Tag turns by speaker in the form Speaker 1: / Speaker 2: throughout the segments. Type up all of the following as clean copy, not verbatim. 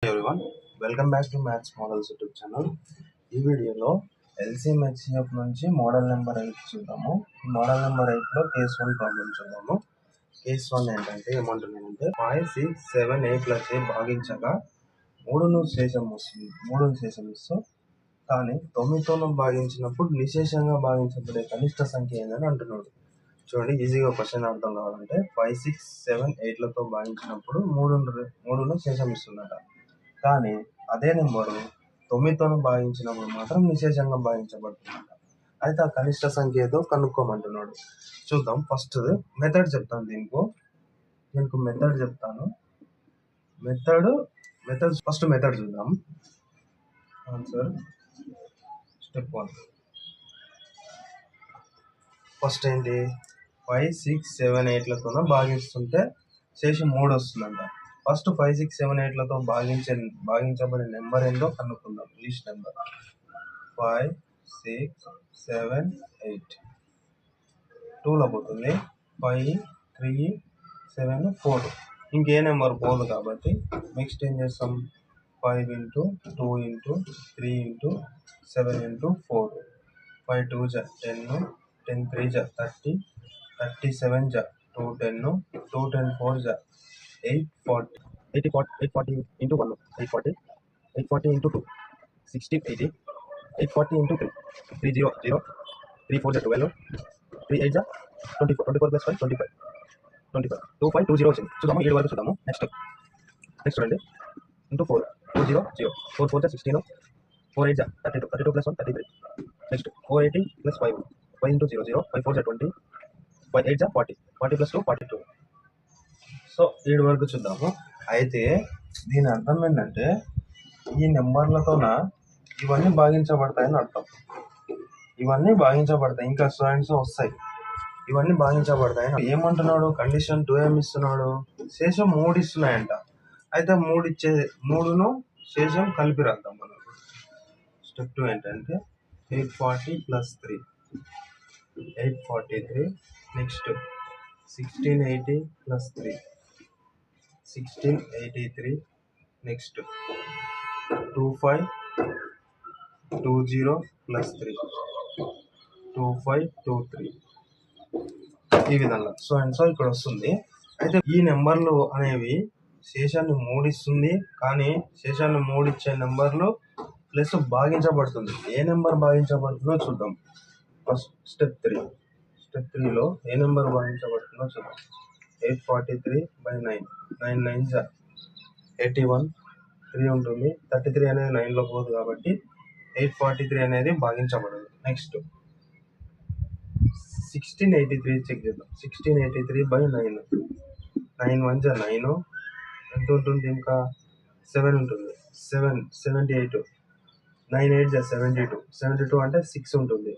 Speaker 1: Everyone, welcome back to maths models YouTube channel. ఈ వీడియోలో LCM HCF నుంచి model number 8 చూద్దాము. మోడల్ నెంబర్ 8లో కేస్ 1 ప్రాబ్లం చూద్దాము. Case 1 ఏంటంటే ఏమంటున్నానంటే 5, 6, 7, 8 భాగించగా 3ను శేషం వస్తుంది. 3ను శేషం ఇస్తూ కానీ 9తో భాగించినప్పుడు నిశేషంగా భాగించబడే కనిష్ట సంఖ్య ఏందని అంటున్నాడు. చూడండి, ఈజీగా క్వశ్చన్ అర్థం కావాలంటే 5, 6, 7, 8లతో భాగించినప్పుడు 3ను శేషం ఇస్తుందట. కానీ అదే నెంబరు 9తో భాగించినప్పుడు మాత్రం నిశేషంగా భాగించబడుతుందట. అయితే ఆ కనిష్ట సంఖ్య ఏదో కనుక్కోమంటున్నాడు. చూద్దాం. ఫస్ట్ మెథడ్ చెప్తాను. దీనికి మెథడ్ చెప్తాను. ఫస్ట్ మెథడ్ చూద్దాం. Answer step 1. ఫస్ట్ ఏంటి, 5, 6, 7, 8లతో భాగిస్తుంటే శేషం 3 వస్తుందంట. ఫస్ట్ 5, 6, 7, 8లతో భాగించబడే నెంబర్ ఏంటో కనుక్కుందాం. లీస్ట్ నెంబర్ 5, 6, 7, 8 2లో పోతుంది. 5, 3, 7, 4 ఇంకే నెంబర్ పోదు కాబట్టి నెక్స్ట్ ఏం చేస్తాం, 5 into 2 into 3 into 7 into 4 5 2 జా 10 10 3 జా 30 37 జా 2 10 2 10 4 జా 840 into 1 840 840 into 2 60 80 840 into 3 3 0 0 3 4 జా 12 3 8 జా 24 plus 5 25 2 5 2 0 వచ్చింది. చూద్దాము, 7 వరకు చూద్దాము. నెక్స్ట్ చూడండి, into 4 2 0 0 4 4 జా 16 4 8 జా 32 plus 1 33 నెక్స్ట్ 480 plus 5 5 into 0 0 5 4 జా 20 5 8 జా 40 40 plus 2 42. సో 7 వరకు చూద్దాము. అయితే దీని అర్థం ఏంటంటే ఈ నెంబర్లతోన ఇవన్నీ భాగించబడతాయని అర్థం. ఇవన్నీ భాగించబడతాయి, ఇంకా స్టూడెంట్స్ వస్తాయి. ఇవన్నీ భాగించబడతాయని ఏమంటున్నాడు, కండిషన్ 2 ఏమి ఇస్తున్నాడు, శేషం 3 ఇస్తున్నాయంట. అయితే 3ను శేషం కలిపి రాద్దాం మనం. స్టెప్ 2 ఏంటంటే 840 plus 3 843 next 1680 plus 3 1683 next 2520 plus 3 2523 ఈ విధంగా సో ఇక్కడ వస్తుంది. అయితే ఈ నెంబర్లు అనేవి శేషాన్ని 3 ఇస్తుంది, కానీ శేషాన్ని 3 ఇచ్చే నెంబర్లు ప్లస్ భాగించబడుతుంది. ఏ నెంబర్ భాగించబడుతుందో చూద్దాం. ఫస్ట్ స్టెప్ 3లో ఏ నెంబర్ భాగించబడుతుందో చూద్దాం. 843/9 9 9 జా 81 3 ఉంటుంది. 33 అనేది 9లో పోదు కాబట్టి 843 అనేది భాగించబడదు. నెక్స్ట్ 1683 చెక్ చేద్దాం. 1683/9 9 1 జా 9 ఎంత ఉంటుంది, ఇంకా 7 ఉంటుంది. 78 9 8 జా 72 అంటే 6 ఉంటుంది.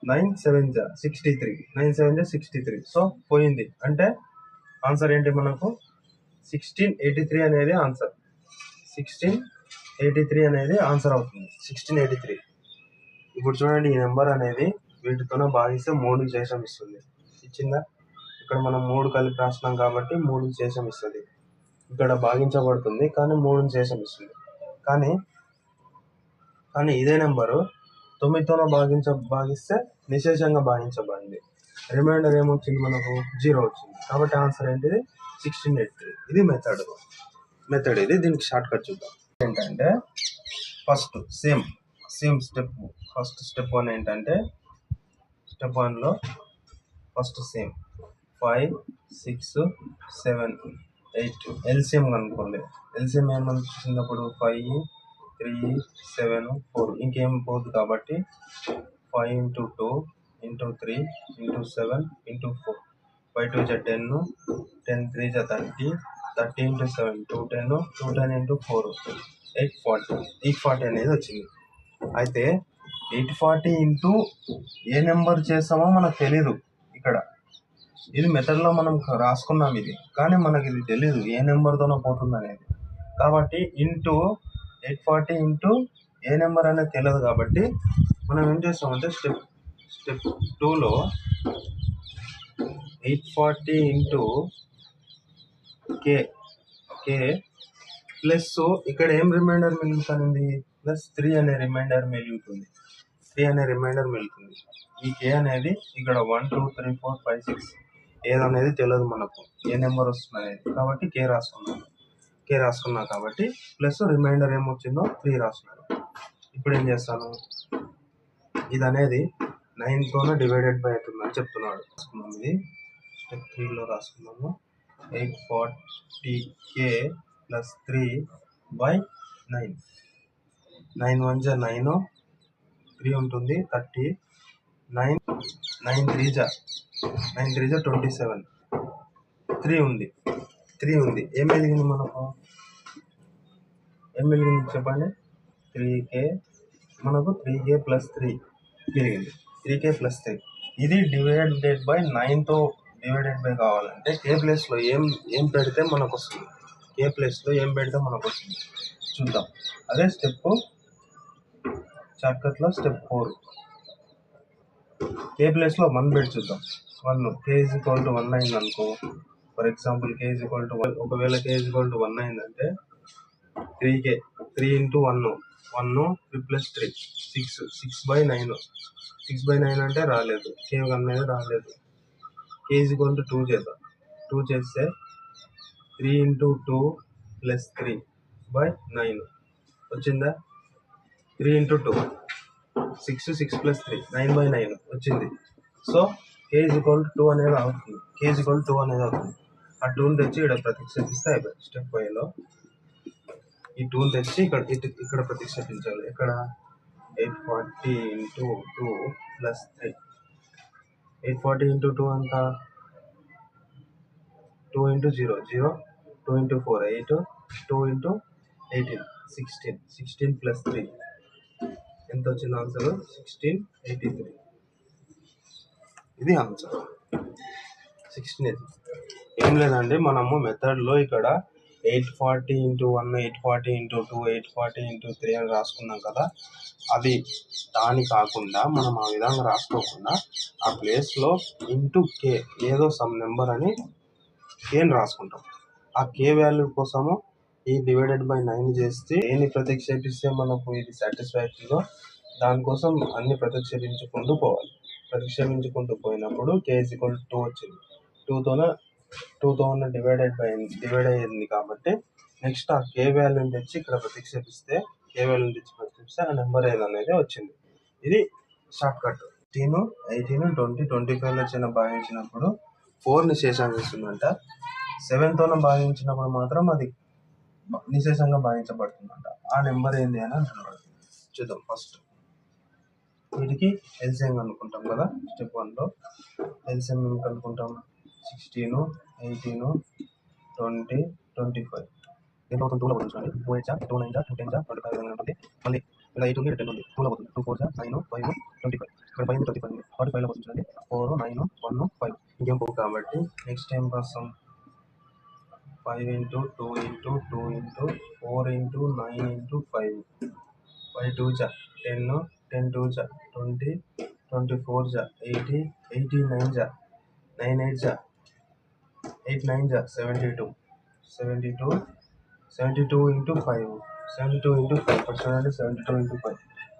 Speaker 1: 9 7 జా 63 9 7 జా 63. సో పోయింది. అంటే ఆన్సర్ ఏంటి మనకు 1683 అనేది ఆన్సర్. 1683 అనేది ఆన్సర్ అవుతుంది. 1683. ఇప్పుడు చూడండి, ఈ నెంబర్ అనేది వీటితోనే భాగిస్తే 3 శేషం ఇస్తుంది. ఇచ్చిందా? ఇక్కడ మనం 3 కలిపి రాస్తున్నాం కాబట్టి 3 శేషం ఇస్తుంది. ఇక్కడ భాగించబడుతుంది కానీ 3 శేషం ఇస్తుంది. కానీ ఇదే నెంబరు 9తోనే భాగిస్తే నిశేషంగా భాగించబడింది. రిమైండర్ ఏమొచ్చింది మనకు, 0 వచ్చింది. కాబట్టి ఆన్సర్ ఏంటిది 1683. ఇది మెథడ్ ఇది. దీనికి షార్ట్ కట్ చూద్దాం. ఏంటంటే first same step. First step 1 ఏంటంటే స్టెప్ 1లో ఫస్ట్ సేమ్ 5 6 7 8 ఎల్సిఎం కనుక్కోండి. ఎల్సిఎం ఏమని చూసినప్పుడు 5 3 7 4 ఇంకేం పోదు కాబట్టి 5 into 2 into 3 into 7 into 4 5 2 జా 10 10 3 జా 30 30 into 7 210 210 into 4 840 అనేది వచ్చింది. అయితే 840 ఇంటూ ఏ నెంబర్ చేస్తామో మనకు తెలీదు. ఇక్కడ ఇది మెథడ్లో మనం రాసుకున్నాం ఇది, కానీ మనకి ఇది తెలీదు ఏ నెంబర్తోనో పోతుంది అనేది. కాబట్టి ఇంటూ 840 ఇంటూ ఏ నెంబర్ అనేది తెలియదు కాబట్టి మనం ఏం చేస్తామంటే స్టెప్ 2లో 840 ఇంటూ కే ప్లస్ ఇక్కడ ఏం రిమైండర్ మిగులుతుంది, ప్లస్ 3 అనే రిమైండర్ మిగులుతుంది. ఈ కే అనేది ఇక్కడ 1 2 3 4 5 6 ఏదనేది తెలియదు మనకు, ఏ నెంబర్ వస్తుంది అనేది, కాబట్టి కే రాసుకున్నా కాబట్టి ప్లస్ రిమైండర్ ఏమొచ్చిందో 3 రాసుకున్నాను. ఇప్పుడు ఏం చేస్తాను, ఇది అనేది 9తోనే డివైడెడ్ బై అవుతుందని చెప్తున్నాడు. ఇది స్టెప్ 3లో రాసుకున్నాము. 840k plus 3/9. 9 1 జా 9, 3 ఉంటుంది 30, 9 3 జా 27, 3 ఉంది. ఏం మిగిలింది మనకు, చెప్పండి. 3k మనకు 3k ప్లస్ 3 మిగిలింది. 3k ప్లస్ 3 ఇది డివైడెడ్ బై 9తో డివైడెడ్ బై కావాలంటే కే ప్లేస్లో ఏం పెడితే మనకు వస్తుంది, చూద్దాం. అదే షార్ట్కట్లో స్టెప్ 4. కే ప్లేస్లో 1 పెట్టి చూద్దాం. 1 k = 1 అయింది అనుకో. ఫర్ ఎగ్జాంపుల్ k = 1, ఒకవేళ k = 1 అయిందంటే 3k 3 × 1 3 ప్లస్ 3 6/9. 6/9 అంటే రాలేదు, k అనేది రాలేదు. k = 2 చేద్దాం. 2 చేస్తే 3 × 2 ప్లస్ 3/9 వచ్చిందా. 3 × 2 6 ప్లస్ 3 9/9 వచ్చింది. సో k = 2 అనేది అవుతుంది. ఆ 2ని తెచ్చి ఇక్కడ ప్రతిక్షేపిస్తే అయిపోయింది. స్టెప్ 5లో ఈ 2ని తెచ్చి ఇక్కడ ప్రతిక్షేపించాలి. ఇక్కడ 840 × 2 ప్లస్ 3. 840 × 2 అంతా 2 × 0 0, 2 × 4 8, 2 × 18 16 ప్లస్ 3 ఎంత వచ్చింది ఆన్సర్, 1683. ఇది ఆన్సర్ 1683. ఏం లేదండి, మనము మెథడ్లో ఇక్కడ 840 × 1 840 × 2 840 × 3 అని రాసుకున్నాం కదా. అది దాని కాకుండా మనం ఆ విధంగా రాసుకోకుండా ఆ ప్లేస్లో ఇంటూ కే ఏదో సమ్ నెంబర్ అని కేని రాసుకుంటాం. ఆ కే వాల్యూ కోసము ఈ డివైడెడ్ బై 9 చేస్తే ఏని ప్రతిక్షేపిస్తే మనకు ఇది సాటిస్ఫాక్టరీలో, దానికోసం అన్ని ప్రతిక్షేపించుకుంటూ పోయినప్పుడు k = 2 వచ్చింది. 2తోనే డివైడ్ అయ్యింది కాబట్టి నెక్స్ట్ ఆ కే వాల్యూని తెచ్చి ఇక్కడ ప్రతిక్షేపిస్తే ఆ నెంబర్ ఏదనేది వచ్చింది. ఇది షార్ట్ కట్. 18 20 25లో చిన్న భాగించినప్పుడు 4ని శేషంగా ఇస్తుందంట. 7తోనే భాగించినప్పుడు మాత్రం అది నిశేషంగా భావించబడుతుందంట. ఆ నెంబర్ ఏంటి అని అంటున్నాడు. చూద్దాం. ఫస్ట్ వీటికి ఎల్సిఎం కనుక్కుంటాం కదా. Step 1లో LCM కనుక్కుంటాం. 16 18 20 25 ఎంత అవుతుంది, 2లో పోతుంది చూడండి. 2 8 2 9 2 10 25 ఉంటుంది. మళ్ళీ ఇక్కడ 8 ఉంది, 10 ఉంది, 2లో పోతుంది. 2 4 9 5 25 ఇక్కడ 5 35 ఉంది. 45లో పోతుంది చూడండి. 4 9 1 5 ఇంకేం పోవు కాబట్టి నెక్స్ట్ ఏం రాస్తాం, 5 × 2 × 2 × 4 × 9 × 5 5 2 జా 10 10 2 జా 20 24 జా 80 80 9 జా 9 8 జా 8 9 జా 72 72 72 × 5 72 × 5 ఫస్ట్ చూడండి. 72 × 5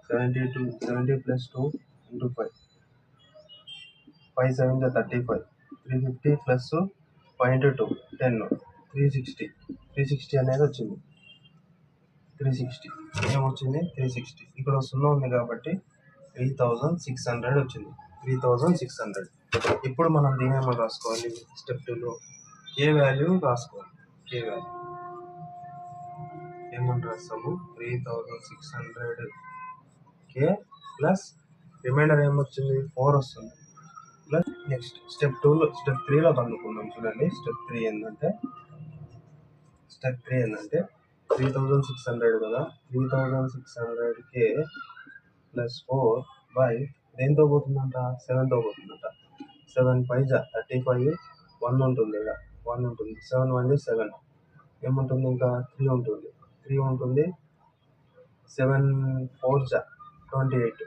Speaker 1: 70 ప్లస్ 2 × 5 5 7 జా 35 350 ప్లస్ 5 × 2 10 360 అనేది వచ్చింది. 360 ఏమొచ్చింది, 360. ఇక్కడ 0 ఉంది కాబట్టి 3600 వచ్చింది. 3600. ఇప్పుడు మనం దీని ఏమో రాసుకోవాలి. స్టెప్ 2లో కే వాల్యూ రాసుకోవాలి. కే వాల్యూ ఏమని రాస్తాము, 3600k ప్లస్ రిమైండర్ ఏమొచ్చింది, 4 వస్తుంది. ప్లస్ నెక్స్ట్ స్టెప్ 3లో కనుక్కుందాం. చూడండి. స్టెప్ 3 ఏంటంటే 3600 కదా. 3600k ప్లస్ 4 దేంతో పోతుందంట, 7తో పోతుందంట. 7 5 జా 35 1 ఉంటుంది. ఇక్కడ 1 ఉంటుంది. 7 1 7 ఏముంటుంది, ఇంకా 3 ఉంటుంది. 7 4 జా 28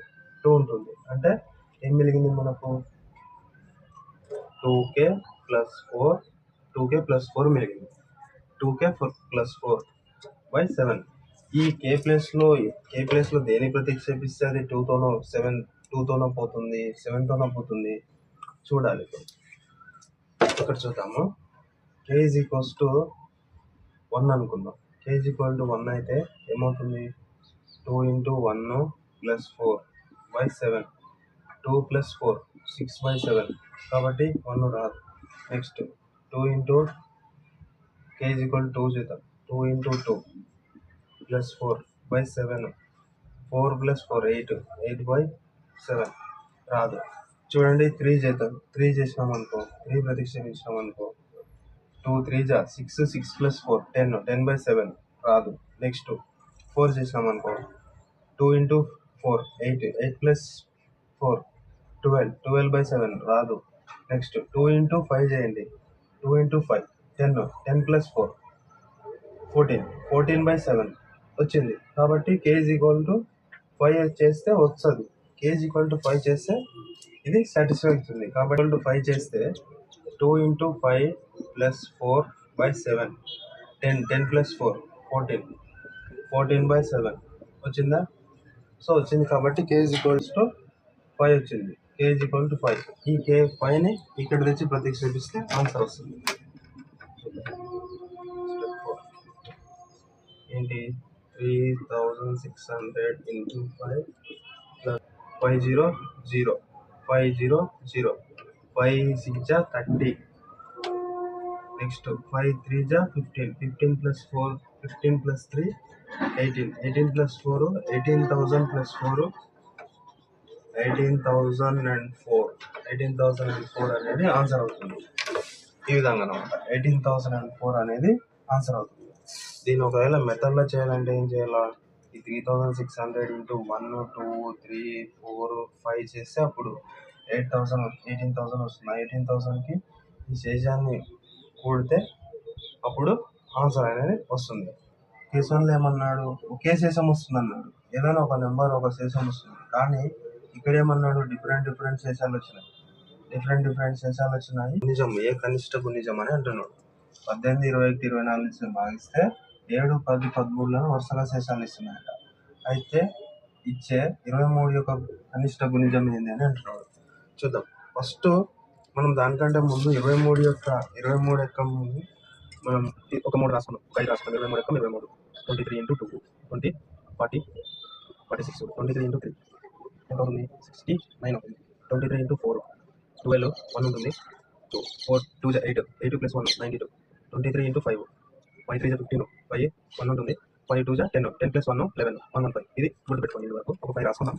Speaker 1: 2 ఉంటుంది. అంటే ఏం మిగిలింది మనకు, 2k ప్లస్ 4 మిగిలింది. 2k plus 4 7. ఈ కే ప్లేస్లో దేని ప్రతిక్షేపిస్తే అది 2తోనో పోతుంది, 7తోనో పోతుంది చూడాలి. ఇక్కడ చూద్దాము. k ఈజ్ ఈక్వల్స్ టు 1 అనుకుందాం. k ఈజ్ ఈక్వల్ టు 1 అయితే ఏమవుతుంది? 2 × 1 + 4/7. 2 + 4 6/7. కాబట్టి 1 రాదు. Next 2 × k is equal to 2 చేద్దాం. 2 × 2 + 4/7. 4 + 4 8. 8/7 రాదు. చూడండి 3 చేద్దాం. 3 చేసినామనుకో, 3 ప్రతిక్షేపించినామనుకో, 2 3 6, 6 + 4 10. 10/7 రాదు. నెక్స్ట్ 4 చేసినామనుకో, 2 × 4 8. 8 + 4 12. 12/7 రాదు. నెక్స్ట్ 2 × 5 చేయండి. 2 × 5 10. 10 + 4 14. 14/7 వచ్చింది. కాబట్టి k ఈజ్ ఈక్వల్ టు 5 చేస్తే వస్తుంది. k ఈజ్ ఈక్వల్ టు 5 చేస్తే ఇది సాటిస్ఫై అవుతుంది. కాబట్టి 5 చేస్తే 2 × 5 + 4/7 10. 10 + 4 14. 14/7 వచ్చిందా? సో వచ్చింది. కాబట్టి k ఈజ్ ఈక్వల్స్ టు 5 వచ్చింది. k is equal to 5. ఈ k 5ని ఇక్కడ తెచ్చి ప్రతిక్షేపిస్తే ఆన్సర్ వస్తుంది. ఏంటి? 3600 × 5 + 500 500 5 6 30. నెక్స్ట్ 5 3 15. 15 + 4 15 + 3 18. 18 + 4 18,000 + 4 18,004. 18,004 అనేది ఆన్సర్ అవుతుంది. ఈ విధంగా అనమాట 18,004 అనేది ఆన్సర్ అవుతుంది. దీన్ని ఒకవేళ మెథడ్లో చేయాలంటే ఏం చేయాలా? ఈ 3600 × 1 2 3 4 5 చేస్తే అప్పుడు 18,000 వస్తుంది. 18,000కి ఈ శేషాన్ని కూడితే అప్పుడు ఆన్సర్ అనేది వస్తుంది. కేసు 1లో ఏమన్నాడు? ఒకే శేషం వస్తుంది అన్నాడు. ఏదైనా ఒక నెంబర్ ఒక శేషం వస్తుంది. కానీ ఇక్కడ ఏమన్నాడు? డిఫరెంట్ శేషాలు వచ్చినాయి. డిఫరెంట్ శేషాలు వచ్చినాయి. నిజం ఏ కనిష్టపు నిజం అని అంటున్నాడు. 18, 21, 24 భాగిస్తే 7, 10, 13 వరుసగా శేషాలు ఇస్తున్నాయట. అయితే ఇచ్చే 23 యొక్క కనిష్ట గుణిజం ఏంది అని అంటున్నాడు. చూద్దాం. ఫస్ట్ మనం దానికంటే ముందు 23 యొక్క మనం ఒక 3 రాసుకున్నాం. 5 రాసుకున్నాం. 23 యొక్క 23 23 × 2 20 40 46 23 × 3 ఎంత అవుతుంది? 69 అవుతుంది. 23 × 4 12 1 ఉంటుంది. 4 2 8 8 + 1 92. 23 × 5 5 3 15 5 1 ఉంటుంది. 5 2 10 10 + 1 11 115. ఇది గుర్తుపెట్టుకోండి. ఇది వరకు ఒక 5 రాసుకున్నాం.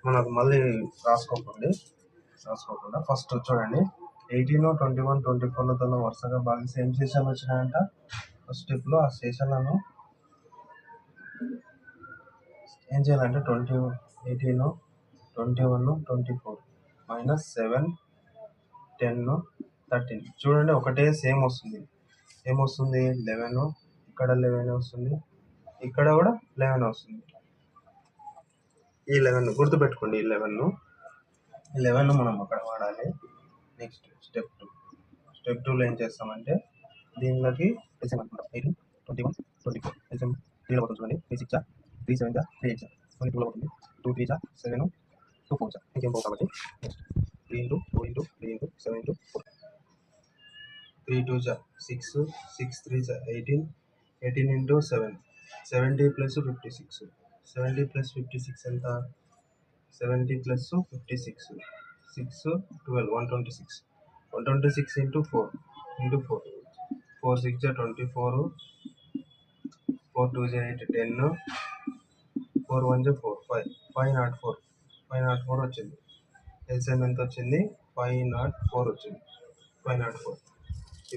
Speaker 1: మనకు మళ్ళీ రాసుకోకుండా ఫస్ట్ చూడండి. 18, 21, 24లతో వరుసగా భాగిస్తే ఏం శేషాలు వచ్చినాయంట? ఫస్ట్ స్టెప్లో ఆ శేషాలను ఏం చేయాలంటే 18, 21, 24 -7 10 13. చూడండి ఒకటే సేమ్ వస్తుంది. ఏమొస్తుంది? 11. ఇక్కడ 11 వస్తుంది. ఇక్కడ కూడా 11 వస్తుంది. ఈ 11 గుర్తుపెట్టుకోండి. ఈ 11 మనం అక్కడ వాడాలి. నెక్స్ట్ స్టెప్ 2లో ఏం చేస్తామంటే దీనిలోకి ఎల్సిఎం అనుకుంటాం. 18, 21, 24 ఎల్సిఎం 3లో పోతుంది. చూడండి. 3 6 3 7 3 8 22లో పోతుంది. 2 3 7 2 4 ఇంకేం పోవు. కాబట్టి నెక్స్ట్ 3 × 2 × 3 × 7 × 4 3 2 6 6 3 18 18 × 7 70 + 56 70 + 56 ఎంత? 70 + 56 6 12 126 126 × 4 4 6 24 4 2 8 10 4 1 4 504 504 వచ్చింది. ఎల్సిఎం ఎంత వచ్చింది? 504 వచ్చింది. 504.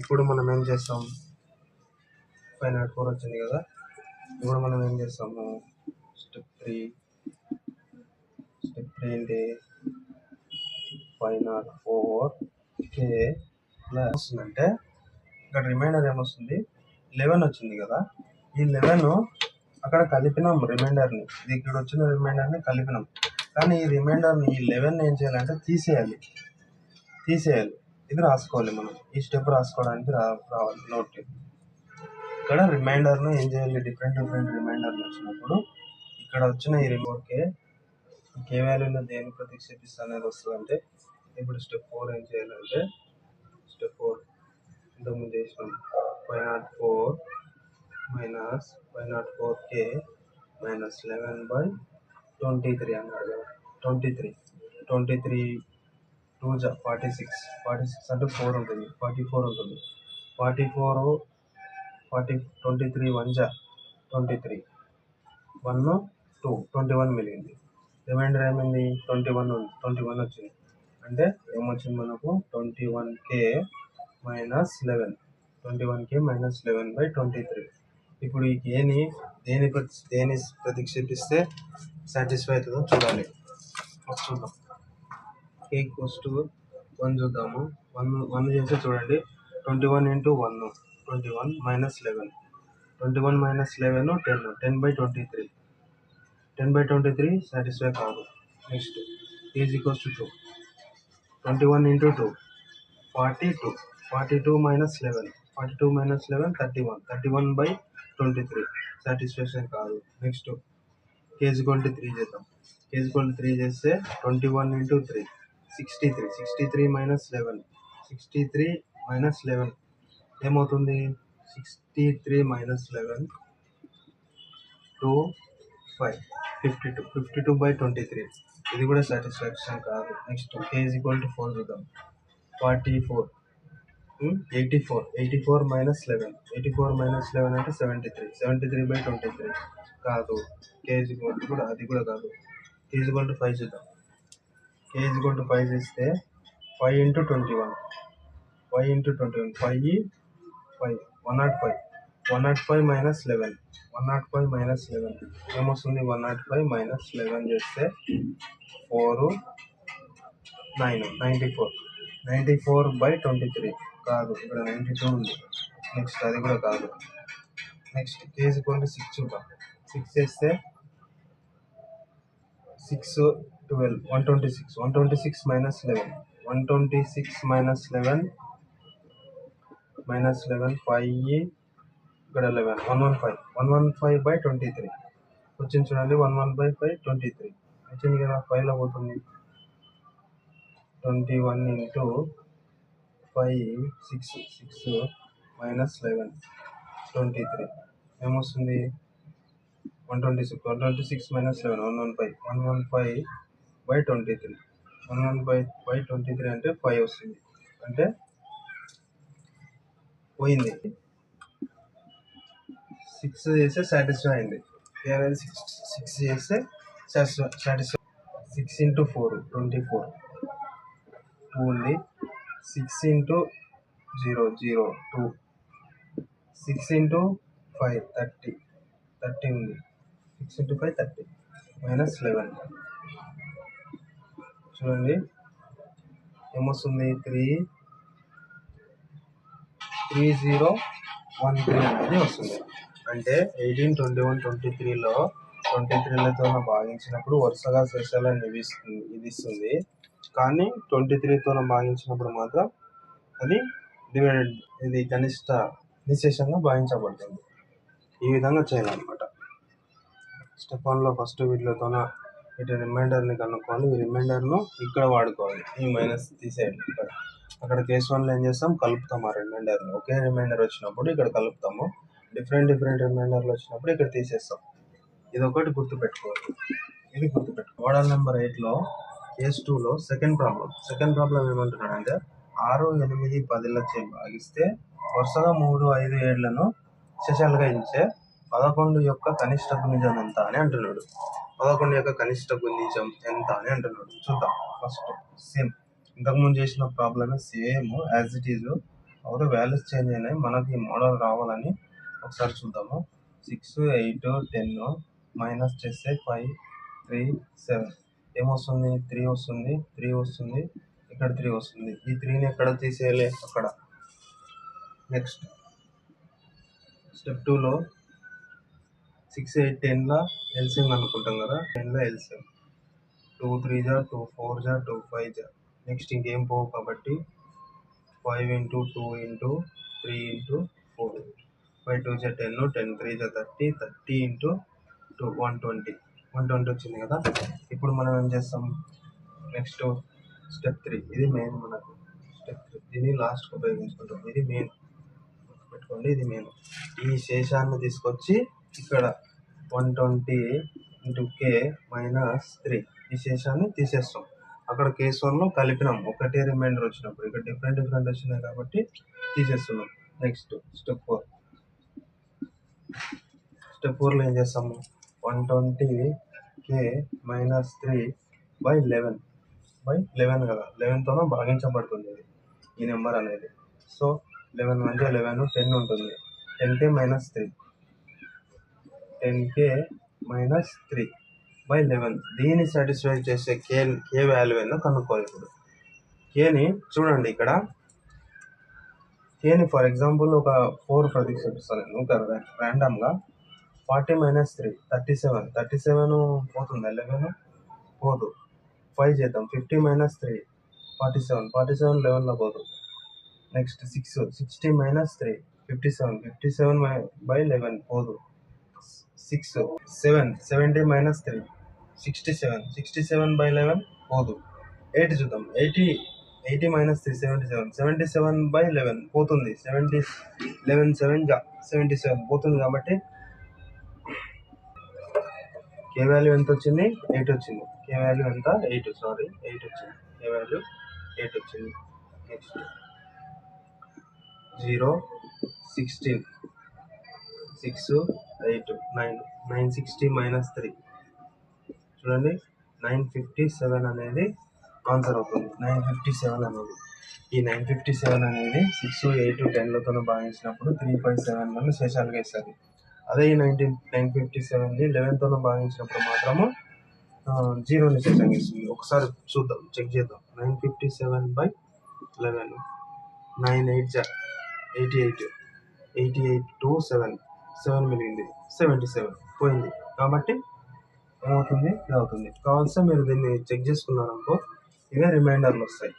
Speaker 1: ఇప్పుడు మనం ఏం చేస్తాం? 504 వచ్చింది కదా. ఇప్పుడు మనం ఏం చేస్తాము? స్టెప్ 3 ఏంటి? 504k ప్లస్ వస్తుందంటే ఇక్కడ రిమైండర్ ఏమొస్తుంది? 11 వచ్చింది కదా. ఈ 11 అక్కడ కలిపినాం. రిమైండర్ని ఇక్కడ వచ్చిన రిమైండర్ని కలిపినాం. కానీ ఈ రిమైండర్ని ఈ 11 ఏం చేయాలంటే తీసేయాలి. ఇది రాసుకోవాలి. మనం ఈ స్టెప్ రాసుకోవడానికి రావాలి నోట్. ఇక్కడ రిమైండర్ను ఏం చేయాలి, డిఫరెంట్ రిమైండర్లు వచ్చినప్పుడు ఇక్కడ వచ్చిన ఈ రిమోట్కే కే వాల్యూలో దేని ప్రతిక్షేపిస్తా అనేది వస్తుంది. అంటే ఇప్పుడు స్టెప్ 4 ఏం చేయాలంటే స్టెప్ 4 ఇంతకుముందు చేసినాం 504 మైనస్ 504K మైనస్ 11/23 అన్నాడు కదా. 23 2 46 అంటే 4 ఉంటుంది, 44 ఉంటుంది. 23 1 23 1 2 21 మిగిలింది. రిమైండర్ ఏమైంది 21 వచ్చింది. అంటే ఏమొచ్చింది మనకు 21K మైనస్ 11/23. ఇప్పుడు ఈ కేని దేని ప్రతిక్షేపిస్తే సాటిస్ఫై అవుతుందో చూడాలి. చూద్దాం. K ఈక్వల్స్ టు 1 చూద్దాము. 1 చేస్తే చూడండి 21 ఇంటూ 1 21 మైనస్ 11 21 మైనస్ 11 10/23 10/23 సాటిస్ఫై కాదు. Next is equals to 2 21 into 2 42 minus 11 31/23 satisfaction కాదు. నెక్స్ట్ కేజీ ఈక్వల్ 3 చేద్దాం. కేజీ ఈక్వల్ 3 చేస్తే 21 ఇంటూ 3 63 మైనస్ 11 ఏమవుతుంది 63 మైనస్ 11 2 5 52/23 ఇది కూడా సాటిస్ఫాక్షన్ కాదు. నెక్స్ట్ కేజీ ఈక్వల్ 4 చూద్దాం. 84 మైనస్ 11 అంటే 73/23 కాదు. కేజీ ఈక్వల్ కూడా అది కూడా కాదు. కేజీ ఈక్వల్ 5 చూద్దాం. కేజీ ఈక్వల్ 5 చేస్తే 5 ఇంటూ 21 5 105 మైనస్ 11 ఏమొస్తుంది 105 మైనస్ 11 చేస్తే 4 9 94/23 కాదు. ఇక్కడ 92 ఉంది. నెక్స్ట్ అది కూడా కాదు. నెక్స్ట్ కేజీ ఈక్వల్ 6 చూద్దాం. 6 చేస్తే 6 12 126 మైనస్ 11 5 ఇక్కడ 11 115/23 వచ్చింది చూడండి. 115/23 వచ్చింది కదా. 5లో పోతుంది. 21 ఇంటూ 5 6 మైనస్ 11 23 ఏమొస్తుంది 126 మైనస్ 11 115/23 115/23 అంటే 5 వస్తుంది. అంటే పోయింది. 6 చేస్తే సాటిస్ఫై అయింది. అనేది 6 చేస్తే సాటిస్ఫై 6 ఇంటూ 4 24 2 ఉంది. 6 ఇంటూ 0 2 6 ఇంటూ 5 30 ఉంది. 6 ఇంటూ 5 30 మైనస్ 11 చూడండి ఏమొస్తుంది 3013 అనేది వస్తుంది. అంటే 18 21 23లో 23లతో భాగించినప్పుడు వరుసగా శేషాలను ఇది ఇస్తుంది. కానీ 23తో భాగించినప్పుడు మాత్రం అది డివైడెడ్ ఇది కనిష్ట నిశేషంగా భావించబడుతుంది. ఈ విధంగా చేయాలన్నమాట. స్టెప్ 1లో ఫస్ట్ వీటితోన ఇటు రిమైండర్ని కనుక్కోవాలి. ఈ రిమైండర్ను ఇక్కడ వాడుకోవాలి. ఈ మైనస్ తీసేయండి. అక్కడ కేసు 1లో ఏం చేస్తాం కలుపుతాం. ఆ రిమైండర్ని ఒకే రిమైండర్ వచ్చినప్పుడు ఇక్కడ కలుపుతాము. డిఫరెంట్ రిమైండర్లు వచ్చినప్పుడు ఇక్కడ తీసేస్తాం. ఇది ఒకటి గుర్తుపెట్టుకోవాలి. మోడల్ నెంబర్ 8లో కేస్ 2లో సెకండ్ ప్రాబ్లం ఏమంటున్నాడంటే 6 8 10లచే భాగిస్తే వరుసగా 3 5 7లను శేషాలుగా ఇచ్చే 11 యొక్క కనిష్ట గుణిజం ఎంత అని అంటున్నాడు. 11 యొక్క కనిష్ట గుణిజం ఎంత అని అంటున్నాడు. చూద్దాం. ఫస్ట్ సేమ్ ఇంతకుముందు చేసిన ప్రాబ్లమే సేమ్ యాజ్ ఇట్ ఈజ్. అవుతే వాల్యూస్ చేంజ్ అయినాయి. మనకి ఈ మోడల్ రావాలని ఒకసారి చూద్దాము. 6 8 10 మైనస్ చేస్తే 5 3 7 ఏమొస్తుంది 3 వస్తుంది. ఇక్కడ 3 వస్తుంది. ఈ 3ని ఎక్కడ తీసేయాలి అక్కడ. నెక్స్ట్ స్టెప్ 2లో 6 8 10ల ఎల్సిఎం అనుకుంటాం కదా. 10ల ఎల్సిఎం 2 3 2 4 2 5 నెక్స్ట్ ఇంకేం పోవు కాబట్టి 5 ఇంటూ 2 ఇంటూ 3 ఇంటూ 4 5 2 జా 10, 10 3 జా 30, 30 ఇంటూ 2 120 వచ్చింది కదా. ఇప్పుడు మనం ఏం చేస్తాం, నెక్స్ట్ స్టెప్ 3, ఇది మెయిన్ మనకు. స్టెప్ 3 దీన్ని లాస్ట్కి ఉపయోగించుకుంటాం. ఇది మెయిన్ పెట్టుకోండి, ఇది మెయిన్. ఈ శేషాన్ని తీసుకొచ్చి ఇక్కడ 120 ఇంటూ k మైనస్ 3 ఈ శేషాన్ని తీసేస్తాం. అక్కడ కేస్ 1లో కలిపినాం, ఒకటే రిమైండర్ వచ్చినప్పుడు. ఇక్కడ డిఫరెంట్ వచ్చినాయి కాబట్టి తీసేస్తున్నాం. Next step 4. స్టెప్ 4లో ఏం చేస్తాము, 120k మైనస్ 3/11 కదా, 11తోనో భాగించబడుతుంది ఇది, ఈ నెంబర్ అనేది. సో 11 అంటే 11, 10 ఉంటుంది. 10k minus 3, 10k minus 3/11. దీన్ని సాటిస్ఫై చేసే కే వాల్యూ ఏందో కనుక్కోవాలి. ఇప్పుడు కేని చూడండి, ఇక్కడ కేని ఫర్ ఎగ్జాంపుల్ ఒక 4 ప్రతిక్షేపిస్తాను నేను ఒక ర్యాండమ్గా. 40 మైనస్ 3 37, 37 పోతుంది, 11 పోదు. 5 చేద్దాం, 50 మైనస్ 3 47, 47 11లో పోదు. నెక్స్ట్ 6, 60 మైనస్ 3 57, 57/11 పోదు. 6 7, 70 మైనస్ 3 67, 67/11 పోదు. 8 చూద్దాం, 80 మైనస్ 3 77, 77/11 పోతుంది. 11 7 77 పోతుంది. కాబట్టి కే వాల్యూ ఎంత వచ్చింది, 8 వచ్చింది. కే వాల్యూ ఎంత, 8 వచ్చింది. కే వాల్యూ 8 వచ్చింది. నెక్స్ట్ 0 16 6 8 9 960 మైనస్ 3 చూడండి, 957 అనేది ఆన్సర్ అవుతుంది. 957 అనేది, ఈ 957 అనేది 6 8 10లతో భాగించినప్పుడు 357 శేషాలుగా ఇస్తుంది. అదే ఈ 957ని 11తోనో భాగించినప్పుడు మాత్రము 0ని శేషంగా ఇస్తుంది. ఒకసారి చూద్దాం, చెక్ చేద్దాం. 957/11, 9 8 జా 88, 88 to 7 మిగిలింది, 77 పోయింది. కాబట్టి ఏమవుతుంది, ఇది అవుతుంది. కావాల్సి మీరు దీన్ని చెక్ చేసుకున్నారనుకో, ఇవే రిమైండర్లు వస్తాయి.